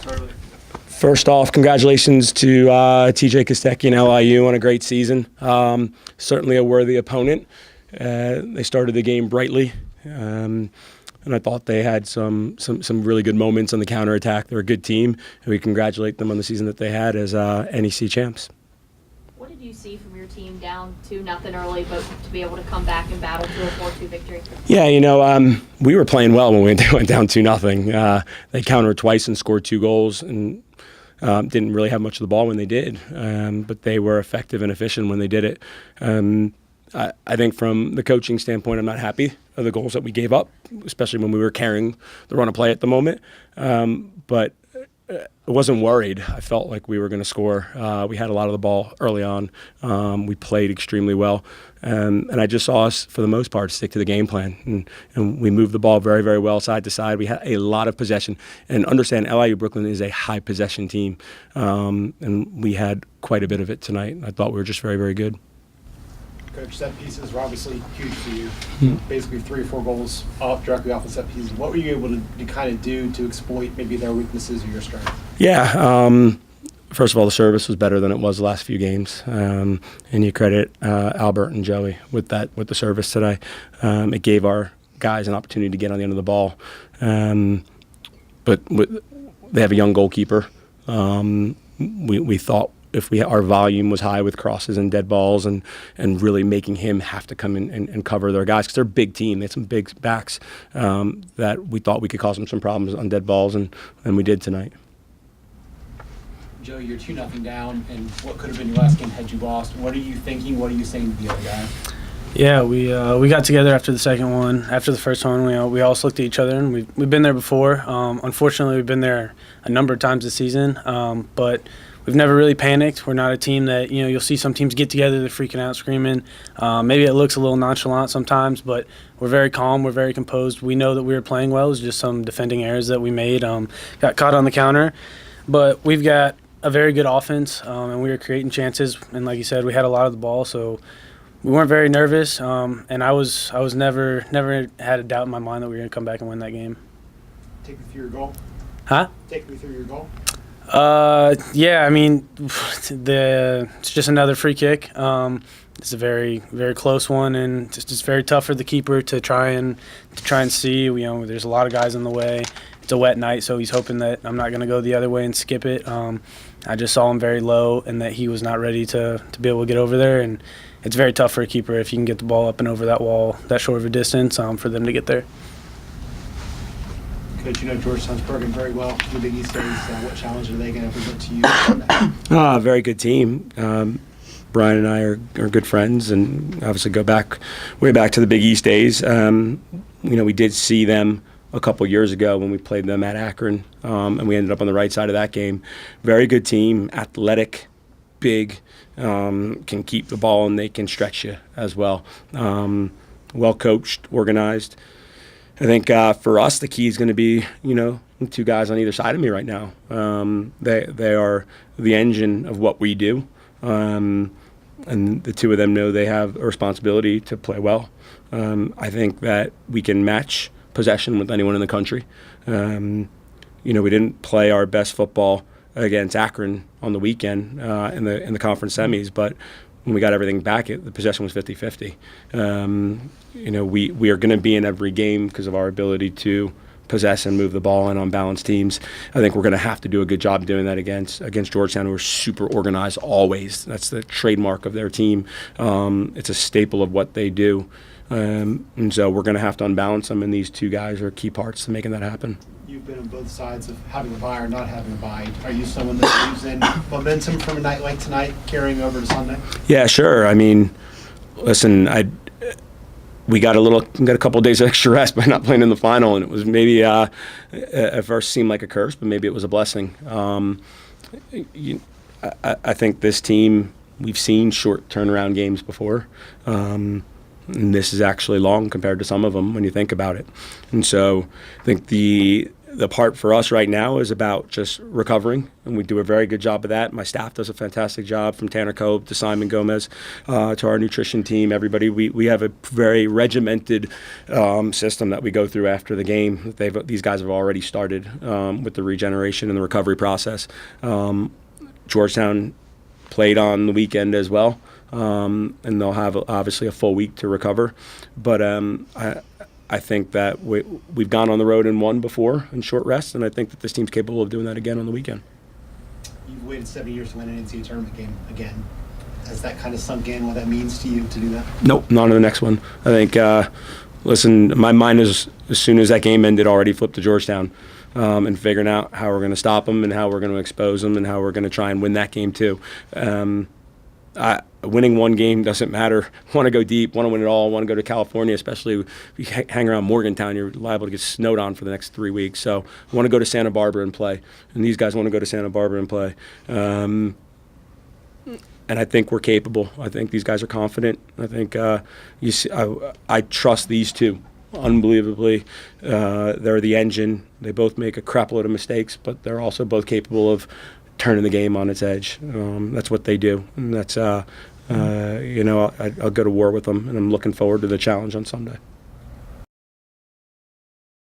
start with? First off, congratulations to TJ Kostecki and LIU on a great season. Certainly a worthy opponent. They started the game brightly, and I thought they had some really good moments on the counterattack. They're a good team, and we congratulate them on the season that they had as NEC champs. What did you see from your team down 2-0 early, but to be able to come back and battle to a 4-2 victory? Yeah, we were playing well when we went down 2-0. They countered twice and scored 2 goals, and didn't really have much of the ball when they did, but they were effective and efficient when they did it. I think from the coaching standpoint, I'm not happy of the goals that we gave up, especially when we were carrying the run of play at the moment. But I wasn't worried. I felt like we were going to score. We had a lot of the ball early on. We played extremely well. And I just saw us, for the most part, stick to the game plan. And we moved the ball very, very well side to side. We had a lot of possession. And understand, LIU Brooklyn is a high possession team. And we had quite a bit of it tonight. I thought we were just very, very good. Coach, set pieces were obviously huge for you. Basically 3 or 4 goals directly off the set pieces. What were you able to kind of do to exploit maybe their weaknesses or your strengths? Yeah. First of all, the service was better than it was the last few games, and you credit Albert and Joey with the service today. It gave our guys an opportunity to get on the end of the ball, but they have a young goalkeeper. We thought if our volume was high with crosses and dead balls and really making him have to come in and cover their guys, because they're a big team. They had some big backs that we thought we could cause them some problems on dead balls, and we did tonight. Joe, you're 2-0 down, and what could have been your last game had you lost. What are you thinking? What are you saying to the other guy? Yeah, we got together after the second one. After the first one, we all looked at each other, and we've been there before. Unfortunately, we've been there a number of times this season, but we've never really panicked. We're not a team that, you'll see some teams get together, they're freaking out, screaming. Maybe it looks a little nonchalant sometimes, but we're very calm, we're very composed. We know that we were playing well. It was just some defending errors that we made. Got caught on the counter, but we've got a very good offense, and we were creating chances. And like you said, we had a lot of the ball, so we weren't very nervous. And I was never had a doubt in my mind that we were going to come back and win that game. Take me through your goal. Huh? Take me through your goal. Yeah, it's just another free kick. It's a very, very close one, and it's just very tough for the keeper to try and see. There's a lot of guys in the way. It's a wet night, so he's hoping that I'm not going to go the other way and skip it. I just saw him very low, and that he was not ready to be able to get over there. And it's very tough for a keeper if you can get the ball up and over that wall that short of a distance for them to get there. Coach, Georgetown's programmed very well in the Big East days. What challenge are they going to present to you? Very good team. Brian and I are good friends, and obviously go way back to the Big East days. We did see them a couple years ago when we played them at Akron, and we ended up on the right side of that game. Very good team, athletic, big, can keep the ball, and they can stretch you as well. Well coached, organized. I think for us, the key is going to be, 2 guys on either side of me right now. They are the engine of what we do, and the 2 of them know they have a responsibility to play well. I think that we can match possession with anyone in the country. We didn't play our best football against Akron on the weekend in the conference semis, but when we got everything back, the possession was 50-50. We are going to be in every game because of our ability to possess and move the ball and on balanced teams. I think we're going to have to do a good job doing that against Georgetown, who are super organized always. That's the trademark of their team. It's a staple of what they do. And so we're going to have to unbalance them, and these 2 guys are key parts to making that happen. You've been on both sides of having a bye or not having a bye. Are you someone that believes in momentum from a night like tonight carrying over to Sunday? Yeah, sure. Listen, we got a couple of days of extra rest by not playing in the final, and it was maybe at first seemed like a curse, but maybe it was a blessing. I think this team, we've seen short turnaround games before. And this is actually long compared to some of them when you think about it. And so I think the the part for us right now is about just recovering, and we do a very good job of that. My staff does a fantastic job, from Tanner Cope to Simon Gomez to our nutrition team. Everybody, we have a very regimented system that we go through after the game. These guys have already started with the regeneration and the recovery process. Georgetown played on the weekend as well, and they'll have obviously a full week to recover. But I think that we've gone on the road and won before in short rest, and I think that this team's capable of doing that again on the weekend. You've waited 7 years to win an NCAA tournament game again. Has that kind of sunk in what that means to you to do that? Nope, not on the next one. I think, listen, my mind is, as soon as that game ended, already flipped to Georgetown, and figuring out how we're going to stop them and how we're going to expose them and how we're going to try and win that game too. Winning one game doesn't matter. Want to go deep, want to win it all, want to go to California, especially if you hang around Morgantown, you're liable to get snowed on for the next 3 weeks. So I want to go to Santa Barbara and play, and these guys want to go to Santa Barbara and play. And I think we're capable. I think these guys are confident. I think I trust these two unbelievably. They're the engine. They both make a crap load of mistakes, but they're also both capable of turning the game on its edge. That's what they do, and that's I'll go to war with them, and I'm looking forward to the challenge on Sunday.